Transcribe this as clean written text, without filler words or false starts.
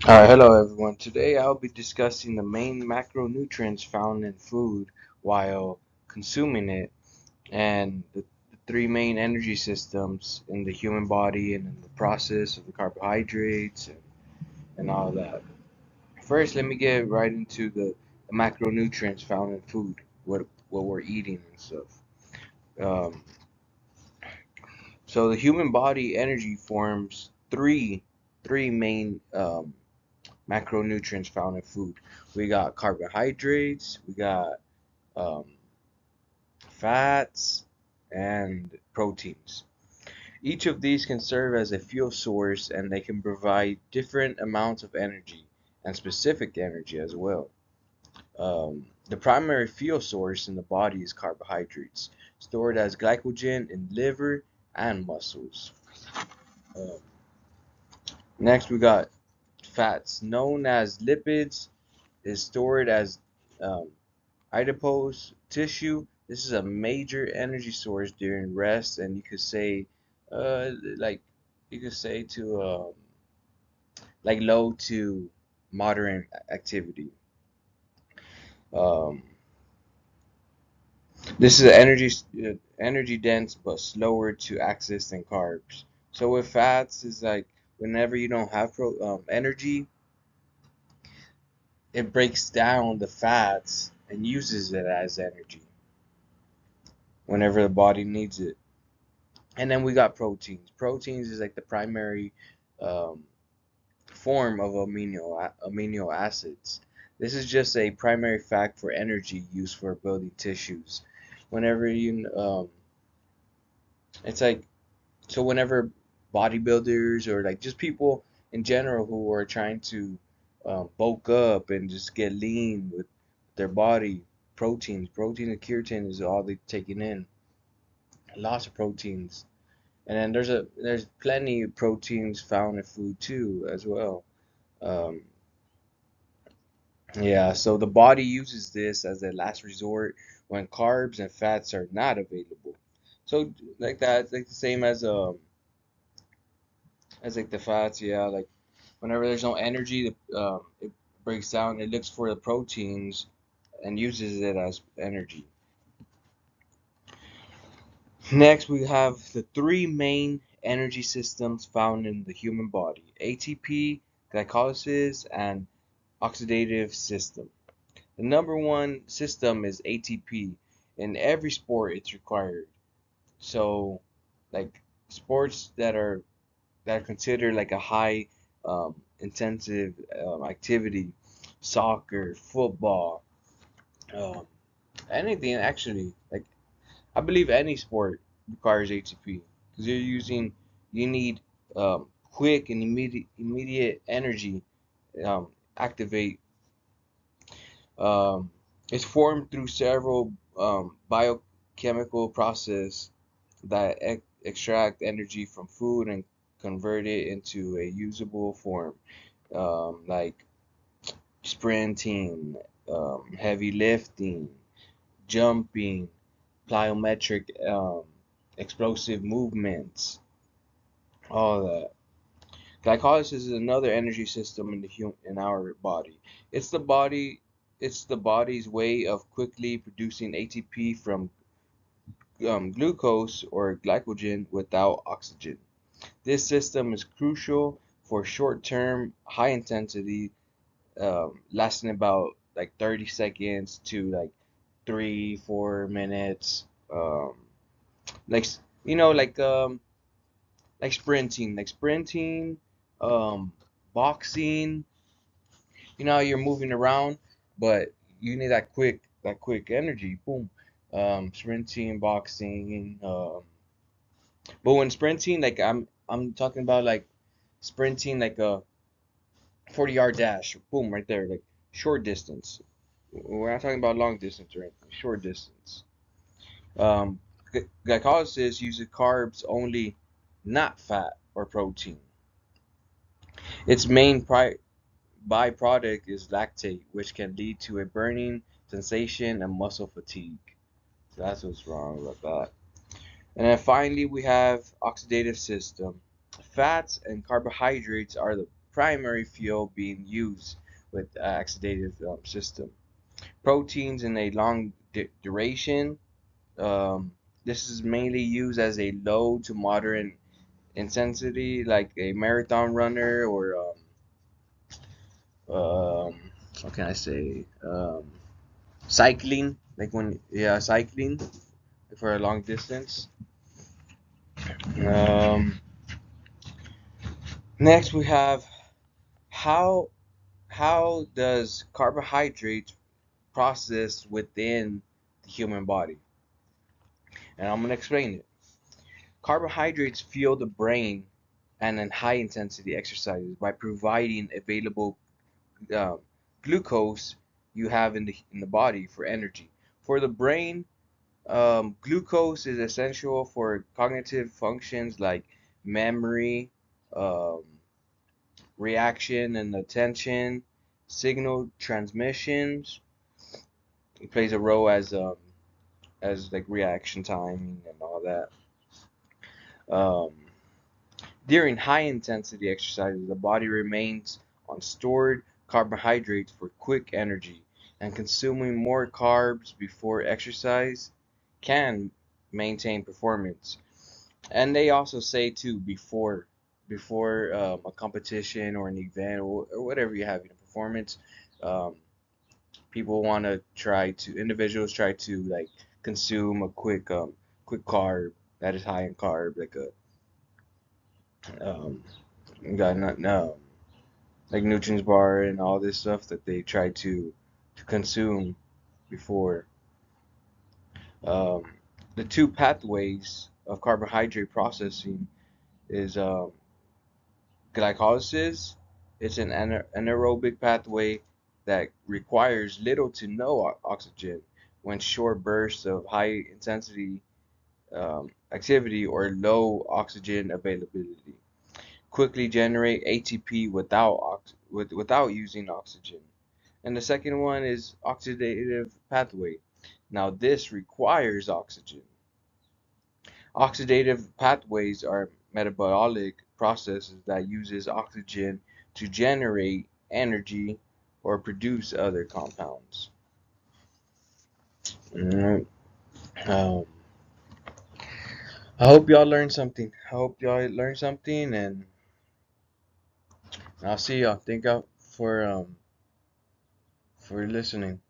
Hello everyone. Today I'll be discussing the main macronutrients found in food while consuming it and the three main energy systems in the human body and in the process of the carbohydrates and all that. First, let me get right into the macronutrients found in food, what we're eating and stuff. Um, so the human body energy forms three main macronutrients found in food. We got carbohydrates, we got um, fats, and proteins. Each of these can serve as a fuel source and they can provide different amounts of energy and specific energy as well. The primary fuel source in the body is carbohydrates, stored as glycogen in liver and muscles. Um, Next, we got fats, known as lipids, is stored as um, adipose tissue. This is a major energy source during rest, and you could say, like, you could say to like low to moderate activity. Um, this is energy dense but slower to access than carbs. So with fats, is like whenever you don't have energy, it breaks down the fats and uses it as energy whenever the body needs it. And then we got proteins. Proteins is like the primary um, form of amino acids. This is just a primary fact for energy used for building tissues. Whenever it's like so whenever bodybuilders or like just people in general who are trying to bulk up and just get lean with their body, protein and keratin is all they're taking in. Lots of proteins. And then there's plenty of proteins found in food too as well. Um, yeah, so the body uses this as a last resort when carbs and fats are not available. So like that, it's like the same as like the fats. Yeah, like whenever there's no energy, it breaks down. It looks for the proteins and uses it as energy. Next, we have the three main energy systems found in the human body: ATP, glycolysis, and oxidative system. The number one system is ATP. In every sport, it's required. So, like sports that are considered like a high intensive activity, soccer, football, um, anything actually. Like I believe any sport requires ATP because you need quick and immediate energy activate. Um, it's formed through several biochemical process that extract energy from food and convert it into a usable form, like sprinting, heavy lifting, jumping, plyometric, explosive movements, all that. Glycolysis is another energy system in our body. It's the body it's the body's way of quickly producing ATP from glucose or glycogen without oxygen. This system is crucial for short-term, high-intensity, lasting about like 30 seconds to like 3, 4 minutes. Like like sprinting, um, boxing. You know, you're moving around, but you need that quick energy. Boom. Sprinting, boxing. But when sprinting, like I'm talking about like sprinting like a 40-yard dash. Boom, right there, like short distance. We're not talking about long distance or anything. Short distance. Um, Glycolysis uses carbs only, not fat or protein. Its main byproduct is lactate, which can lead to a burning sensation and muscle fatigue. So that's what's wrong about that. And then finally, we have oxidative system. Fats and carbohydrates are the primary fuel being used with oxidative system. Proteins in a long duration. Um, this is mainly used as a low to moderate intensity, like a marathon runner or what can I say? Cycling, like when cycling for a long distance. Um, Next we have how how does carbohydrates process within the human body? And I'm gonna explain it. Carbohydrates fuel the brain and in high intensity exercises by providing available um, glucose you have in the body for energy. For the brain, glucose is essential for cognitive functions like memory, um, reaction and attention, signal transmissions. It plays a role as like reaction timing and all that. Um, During high intensity exercises, the body remains on stored carbohydrates for quick energy, and consuming more carbs before exercise can maintain performance. And they also say too before a competition or an event or whatever you have in a performance, um, people want to try to individuals try to like consume a quick carb that is high in carb like a um got not no like nutrients bar and all this stuff that they try to consume before. Um, the two pathways of carbohydrate processing is glycolysis. It's an anaerobic pathway that requires little to no oxygen when short bursts of high intensity activity or low oxygen availability quickly generate ATP without using oxygen. And the second one is oxidative pathway. Now this requires oxygen. Oxidative pathways are metabolic processes that uses oxygen to generate energy or produce other compounds. Mm, Um, I hope y'all learned something. And I'll see y'all. Thank y'all for listening.